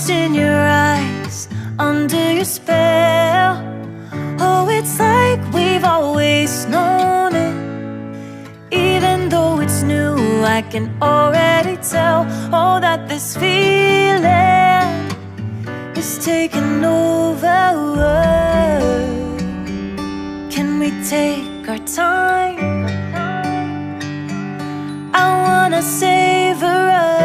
Lost in your eyes, under your spell. Oh, it's like we've always known it. Even though it's new, I can already tell. Oh, that this feeling is taking over. Can we take our time? I wanna savor us.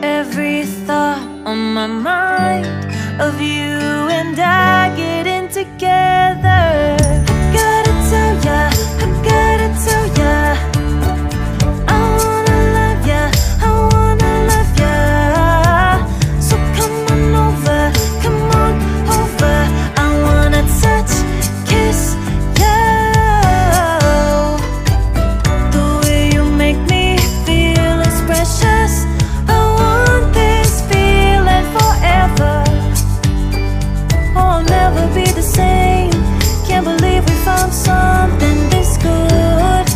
Every thought on my mind of you and I getting together. Gotta tell ya, I gotta tell ya, I wanna love ya, I wanna love ya. So come on over, come on over. I wanna touch, kiss ya. The way you make me feel is precious. I want this feeling forever. Oh, I'll never be the same. Can't believe we found something this good.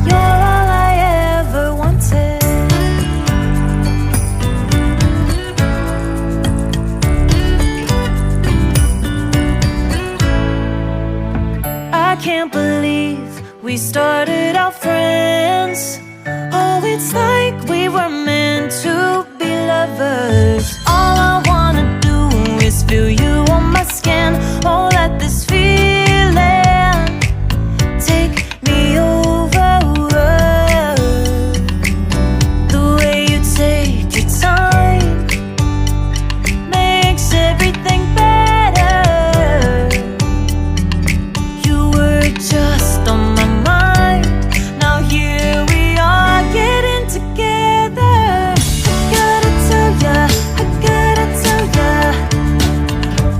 You're all I ever wanted. I can't believe we started out friends. Oh, it's like we were meant to be lovers. All I wanna do is feel you on my skin. Oh, let this feeling take me over. The way you take your time makes everything better. You were just on my mind. Now here we are getting together. I gotta tell ya, I gotta tell ya,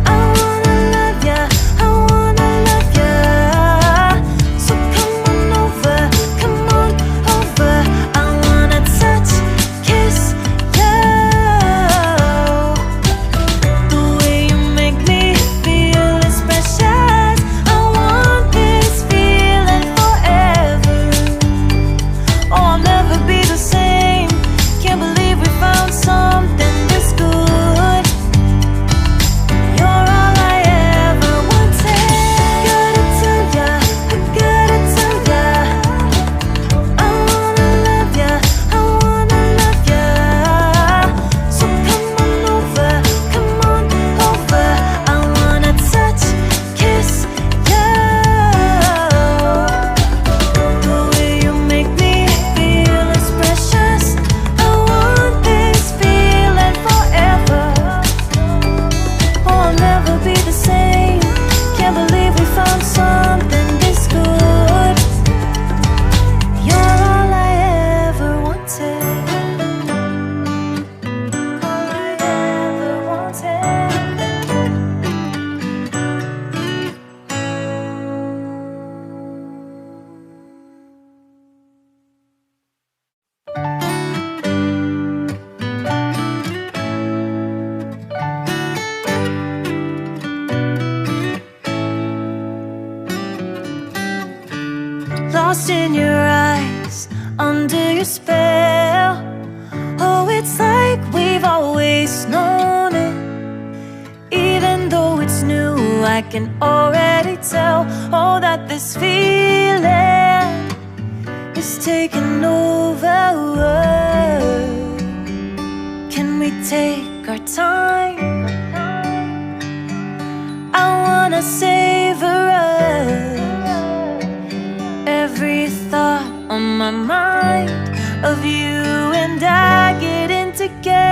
I wanna love ya, I wanna love ya. So come on over, come on over. I wanna touch, kiss ya. The way you make me feel is precious. I want this feeling forever. Oh, I'll never be the same. Can't believe we found something this good. You're all I ever wanted. Gotta tell ya, I gotta tell ya, I wanna love ya, I wanna love ya. So come on over, come on over. I wanna touch, kiss ya. The way you make me feel is precious. I want this feeling forever. Oh, I'll never be the same. Can't believe we found something this good. You're all I ever wanted. All I ever wanted. Lost in your eyes, under your spell. Oh, it's like we've always known it. Even though it's new, I can already tell. Oh, that this feeling is taking over. Can we take our time? I wanna savor us. Every thought on my mind of you and I getting together.